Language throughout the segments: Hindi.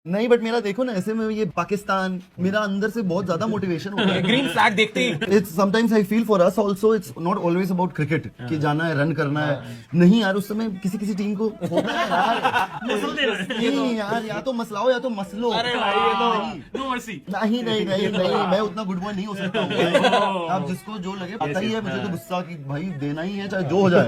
नहीं बट मेरा देखो ना ऐसे में ये पाकिस्तान मेरा अंदर से बहुत ज्यादा मोटिवेशन होता है। ग्रीन फ्लैग देखते ही it's sometimes I feel for us also it's not always about cricket कि जाना है रन करना है। नहीं यार उस समय किसी किसी टीम को होना है यार नहीं यार या तो मसलाओ या तो मसलो। अरे भाई ये तो नो मर्सी। नहीं नहीं नहीं नहीं मैं उतना गुड बॉय नहीं हो सकता हूँ। आप जिसको जो लगे पता ही है मुझे तो गुस्सा कि भाई देना ही है चाहे जो हो जाए।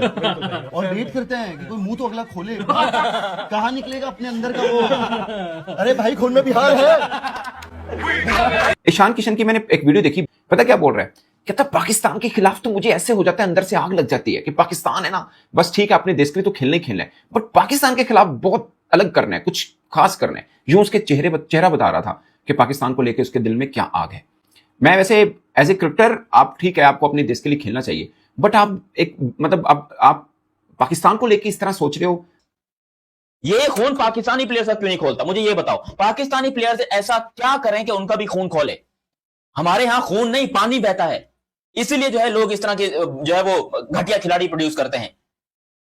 और वेट करते हैं कि कोई मुंह तो अगला खोले कहाँ निकलेगा अपने अंदर का वो। अरे भाई खून में बिहार है। ईशान किशन की मैंने एक वीडियो देखी, पता क्या बोल रहा है, कहता पाकिस्तान के खिलाफ तो मुझे ऐसे हो जाता है, अंदर से आग लग जाती है कि पाकिस्तान है ना बस ठीक है अपने देश के लिए तो खेलना ही खेलना है, बट पाकिस्तान के खिलाफ बहुत अलग करना है, कुछ खास करना है। यूं उसके चेहरा बता रहा था कि पाकिस्तान को लेकर उसके दिल में क्या आग है। मैं वैसे एज ए क्रिकेटर आप ठीक है आपको अपने देश के लिए खेलना चाहिए, बट आप एक मतलब आप पाकिस्तान को लेकर इस तरह सोच रहे हो। ये खून पाकिस्तानी प्लेयर्स का क्यों नहीं खोलता? मुझे ये बताओ, पाकिस्तानी प्लेयर्स ऐसा क्या करें कि उनका भी खून खोले? हमारे यहां खून नहीं पानी बहता है, इसीलिए जो है लोग इस तरह के जो है वो घटिया खिलाड़ी प्रोड्यूस करते हैं।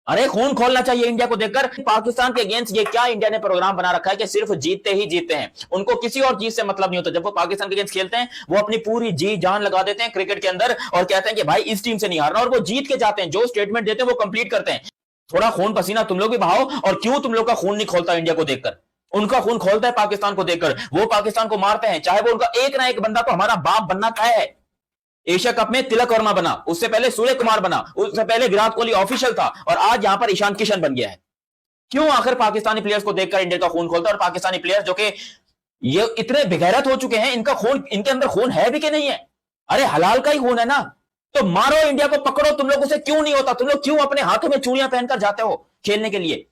अरे खून खोलना चाहिए इंडिया को देखकर। पाकिस्तान के अगेंस्ट ये क्या इंडिया ने प्रोग्राम बना रखा है कि सिर्फ जीतते ही जीतते हैं, उनको किसी और चीज से मतलब नहीं होता। जब वो पाकिस्तान के अगेंस्ट खेलते हैं वो अपनी पूरी जी जान लगा देते हैं क्रिकेट के अंदर और कहते हैं कि भाई इस टीम से नहीं हारना, और वो जीत के जाते हैं, जो स्टेटमेंट देते हैं वो कंप्लीट करते हैं। थोड़ा खून पसीना तुम लोग भी बहाओ। और क्यों तुम लोग का खून नहीं खोलता इंडिया को देखकर? उनका खून खोलता है पाकिस्तान को देखकर। वो पाकिस्तान को मारते हैं, चाहे वो उनका एक ना एक बंदा तो हमारा बाप बनना तय है। एशिया कप में तिलक वर्मा बना, उससे पहले सूर्य कुमार बना, उससे पहले विराट कोहली ऑफिशियल था, और आज यहां पर ईशान किशन बन गया है। क्यों आखिर पाकिस्तानी प्लेयर्स को देखकर इंडिया का खून खोलता है? और पाकिस्तानी प्लेयर्स जो कि ये इतने बेगैरत हो चुके हैं, इनका खून, इनके अंदर खून है भी कि नहीं है? अरे हलाल का ही खून है ना, तो मारो इंडिया को, पकड़ो। तुम लोगों से क्यों नहीं होता? तुम लोग क्यों अपने हाथों में चूड़ियां पहनकर जाते हो खेलने के लिए?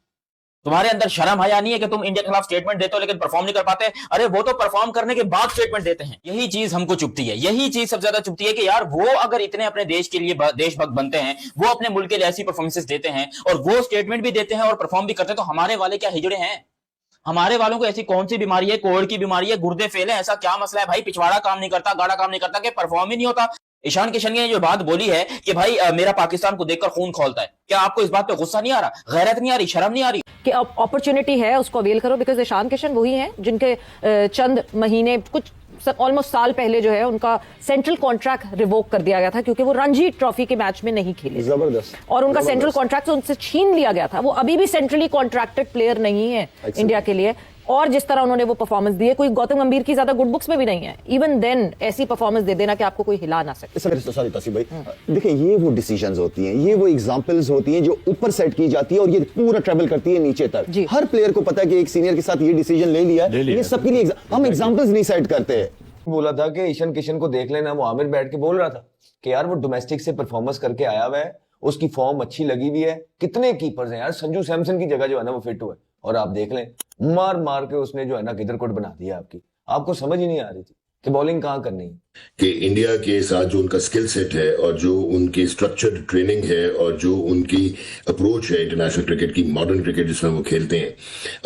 तुम्हारे अंदर शर्म हया नहीं है कि तुम इंडिया के खिलाफ स्टेटमेंट देते हो लेकिन परफॉर्म नहीं कर पाते? अरे वो तो परफॉर्म करने के बाद स्टेटमेंट देते हैं। यही चीज हमको चुभती है, यही चीज सबसे ज्यादा चुभती है कि यार वो अगर इतने अपने देश के लिए देशभक्त बनते हैं, वो अपने मुल्क के लिए ऐसी परफॉर्मेंसेस देते हैं और वो स्टेटमेंट भी देते हैं और परफॉर्म भी करते हैं, तो हमारे वाले क्या हिजड़े हैं? हमारे वालों को ऐसी कौन सी बीमारी है, कोविड की बीमारी है, गुर्दे फेल है, ऐसा क्या मसला है भाई? पिछवाड़ा काम नहीं करता, गाड़ा काम नहीं करता, कि परफॉर्म ही नहीं होता? ईशान किशन ने जो बात बोली है कि भाई मेरा पाकिस्तान को देखकर खून खोलता है, क्या आपको इस बात पे गुस्सा नहीं आ रहा, गैरत नहीं आ रही, शर्म नहीं आ रही? कि अपॉर्चुनिटी है उसको अवेल करो, बिकॉज ईशान किशन वही हैं जिनके चंद महीने कुछ ऑलमोस्ट साल पहले जो है उनका सेंट्रल कॉन्ट्रैक्ट रिवोक कर दिया गया था क्योंकि वो रणजी ट्रॉफी के मैच में नहीं खेले। जबरदस्त। और उनका सेंट्रल कॉन्ट्रैक्ट उनसे छीन लिया गया था। वो अभी भी सेंट्रली कॉन्ट्रैक्टेड प्लेयर नहीं है इंडिया के लिए। और जिस तरह उन्होंने वो परफॉर्मेंस दी है, कोई गौतम गंभीर की ज्यादा गुड बुक्स में भी नहीं है। इवन देन ऐसी परफॉर्मेंस दे देना कि आपको कोई हिला ना सके। सॉरी तासी भाई, देखिए ये वो डिसीजंस होती हैं, ये वो एग्जांपल्स होती हैं जो ऊपर सेट की जाती है और ये पूरा ट्रेवल करती है नीचे तक। हर प्लेयर को पता है कि एक सीनियर के साथ ये डिसीजन ले लिया है, ये सबके लिए हम एग्जांपल्स नहीं सेट करते हैं। बोला था कि ईशान किशन को देख लेना, वो आमिर बैठ के बोल रहा था कि यार वो डोमेस्टिक से परफॉर्मेंस करके आया हुआ है, उसकी फॉर्म अच्छी लगी हुई है। कितने कीपर्स हैं यार, संजू सैमसन की जगह जो है ना वो फिट हुआ है, और आप देख लें मार मार के उसने जो है ना किधर कोट बना दिया। आपको समझ ही नहीं आ रही थी कि बॉलिंग कहाँ करनी है। कि इंडिया के साथ जो उनका स्किल सेट है और जो उनकी स्ट्रक्चर्ड ट्रेनिंग है और जो उनकी अप्रोच है इंटरनेशनल क्रिकेट की, मॉडर्न क्रिकेट जिसमें वो खेलते हैं,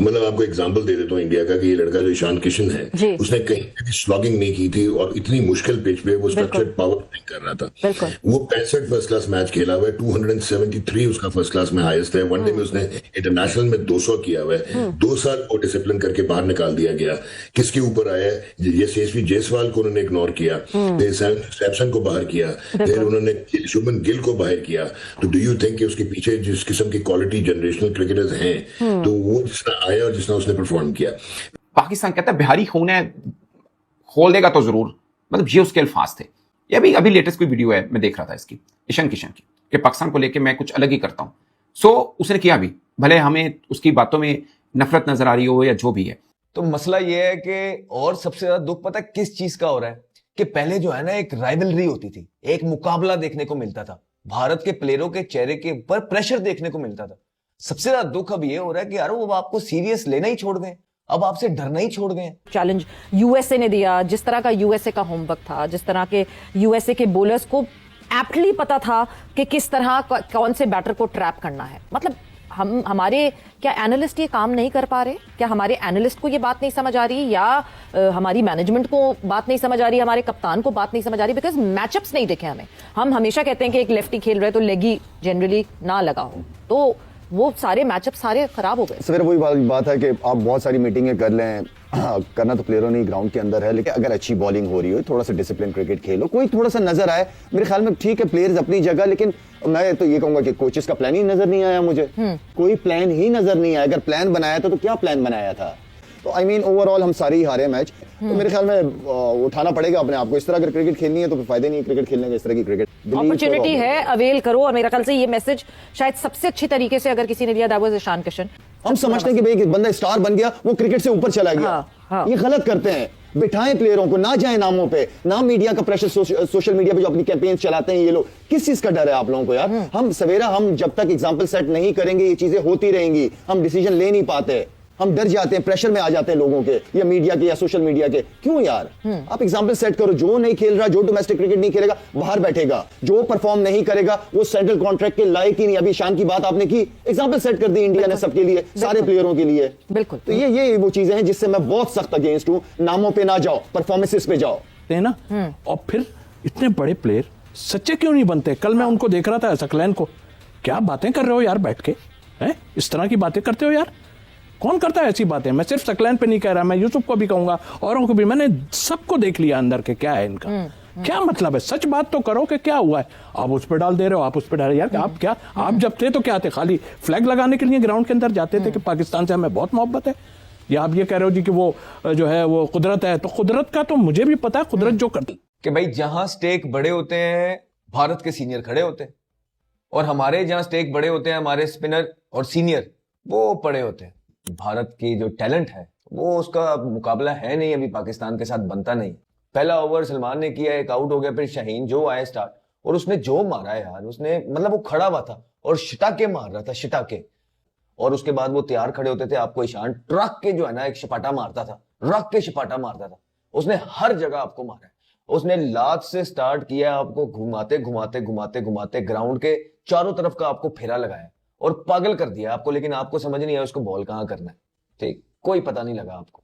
मतलब आपको एग्जांपल दे देता हूँ इंडिया का कि ये लड़का जो ईशान किशन है उसने कहीं भी स्लॉगिंग नहीं की थी और इतनी मुश्किल पिच पे वो स्ट्रक्चर्ड पावर नहीं कर रहा था। वो 65 फर्स्ट क्लास मैच खेला हुआ है, 273 उसका फर्स्ट क्लास में हाईएस्ट है। वनडे में उसने इंटरनेशनल में 200 किया हुआ है। 2 साल को डिसिप्लिन करके बाहर निकाल दिया गया। किसके ऊपर आया? यशस्वी जायसवाल को उन्होंने इग्नोर किया, फिर सैमसन को बाहर किया, फिर उन्होंने शुभमन गिल को बाहर किया। तो डू यू थिंक कि उसके पीछे जिस किस्म की क्वालिटी जनरेशनल क्रिकेटर्स हैं, तो वो जिसने आया और जिसने उसने परफॉर्म किया। पाकिस्तान कहता है बिहारी खून है, खोल देगा तो जरूर, मतलब ये उसके अल्फाज थे। ये अभी लेटेस्ट कोई वीडियो है, मैं देख रहा था इसकी, ईशान किशन की, कि पाकिस्तान को लेकर मैं कुछ अलग ही करता हूं। सो उसने किया भी, भले हमें उसकी बातों में नफरत नजर आ रही हो या जो भी है। तो मसला यह है कि और सबसे ज्यादा दुख पता है किस चीज का हो रहा है कि पहले जो है ना एक राइवलरी होती थी, एक मुकाबला देखने को मिलता था, भारत के प्लेयरों के चेहरे के ऊपर प्रेशर देखने को मिलता था। सबसे ज्यादा दुख अब ये हो रहा है कि यार वो आपको सीरियस लेना ही छोड़ गए, अब आपसे डरना ही छोड़ गए। चैलेंज यूएसए ने दिया, जिस तरह का यूएसए का होमवर्क था, जिस तरह के यूएसए के बॉलर्स को एप्टली पता था कि किस तरह कौन से बैटर को ट्रैप करना है। मतलब हमारे क्या एनालिस्ट ये काम नहीं कर पा रहे? क्या हमारे एनालिस्ट को ये बात नहीं समझ आ रही, या हमारी मैनेजमेंट को बात नहीं समझ आ रही, हमारे कप्तान को बात नहीं समझ आ रही? बिकॉज मैचअप्स नहीं देखे हमें। हम हमेशा कहते हैं कि एक लेफ्टी खेल रहे तो लेगी जनरली ना लगा हो, तो वो सारे मैचअप सारे खराब हो गए। सवेरे वही बात है कि आप बहुत सारी मीटिंगें कर लें, करना तो प्लेयरों नहीं ग्राउंड के अंदर है, लेकिन अगर अच्छी बॉलिंग हो रही हो, थोड़ा सा डिसिप्लिन क्रिकेट खेलो, कोई थोड़ा सा नजर आए, मेरे ख्याल में ठीक है, प्लेयर्स अपनी जगह, लेकिन मैं तो ये कहूंगा कि कोचेस का प्लान ही नजर नहीं आया मुझे। कोई प्लान ही नजर नहीं आया। अगर प्लान बनाया था तो क्या प्लान बनाया था? तो आई मीन ओवरऑल हम सारे ही हारे मैच। तो मेरे ख्याल में उठाना पड़ेगा अपने आप को। इस तरह अगर क्रिकेट खेलनी है तो फिर फायदे नहीं है क्रिकेट खेलने का, इस तरह की क्रिकेट। अपॉर्चुनिटी है, अवेल करो। और मेरा ख्याल से ये मैसेज शायद सबसे अच्छी तरीके से अगर किसी ने दिया, दैट वाज ईशान किशन। हम समझते हैं कि भाई बंदा स्टार बन गया, वो क्रिकेट से ऊपर चला गया। हाँ। ये गलत करते हैं। बिठाएं प्लेयरों को, ना जाए नामों पे, ना मीडिया का प्रेशर, सोशल मीडिया पे जो अपनी कैंपेन चलाते हैं ये लोग। किस चीज का डर है आप लोगों को यार? हम सवेरा हम जब तक एग्जाम्पल सेट नहीं करेंगे ये चीजें होती रहेंगी। हम डिसीजन ले नहीं पाते, हम डर जाते हैं, प्रेशर में आ जाते हैं लोगों के या मीडिया के या सोशल मीडिया के। क्यों यार? आप एग्जाम्पल सेट करो। जो नहीं खेल रहा, जो डोमेस्टिक क्रिकेट नहीं खेलेगा, बाहर बैठेगा। जो परफॉर्म नहीं करेगा वो सेंट्रल कॉन्ट्रैक्ट के लायक ही नहीं। अभी ईशान की बात आपने की, एग्जाम्पल सेट कर दी इंडिया ने सबके लिए, सारे प्लेयरों के लिए। बिल्कुल। तो ये वो चीजें हैं जिससे मैं बहुत सख्त अगेंस्ट हूं। नामों पे ना जाओ, परफॉर्मेंसेस पे जाओ। ना और फिर इतने बड़े प्लेयर सच्चे क्यों नहीं बनते? कल मैं उनको देख रहा था सकलैन को, क्या बातें कर रहे हो यार बैठ के, हैं? इस तरह की बातें करते हो यार? कौन करता है ऐसी बातें? मैं सिर्फ सकलैन पे नहीं कह रहा, मैं यूसुफ को भी कहूंगा, औरों को भी। मैंने सबको देख लिया अंदर के क्या है इनका। क्या मतलब है? सच बात तो करो कि क्या हुआ है। आप उस पर डाल दे रहे हो, आप उस पर डाल यार। आप क्या, आप जब थे तो क्या थे? खाली फ्लैग लगाने के लिए ग्राउंड के अंदर जाते थे कि पाकिस्तान से हमें बहुत मोहब्बत है? या आप ये कह रहे हो जी कि वो जो है वो कुदरत है? तो कुदरत का तो मुझे भी पता है, कुदरत जो करती कि भाई जहां स्टेक बड़े होते हैं भारत के सीनियर खड़े होते हैं, और हमारे जहां स्टेक बड़े होते हैं हमारे स्पिनर और सीनियर वो पड़े होते हैं। भारत की जो टैलेंट है वो उसका मुकाबला है नहीं, अभी पाकिस्तान के साथ बनता नहीं। पहला ओवर सलमान ने किया, एक आउट हो गया, फिर शाहीन जो आए स्टार्ट, और उसने जो मारा है यार, उसने मतलब वो खड़ा हुआ था और शिटाके मार रहा था, शिटाके। और उसके बाद वो तैयार खड़े होते थे, आपको ईशान ट्रक के जो है ना एक छपाटा मारता था, रख के छपाटा मारता था। उसने हर जगह आपको मारा है। उसने लात से स्टार्ट किया, आपको घुमाते घुमाते घुमाते घुमाते ग्राउंड के चारों तरफ का आपको फेरा लगाया और पागल कर दिया आपको। लेकिन आपको समझ नहीं आया उसको बॉल कहां करना है। ठीक, कोई पता नहीं लगा आपको।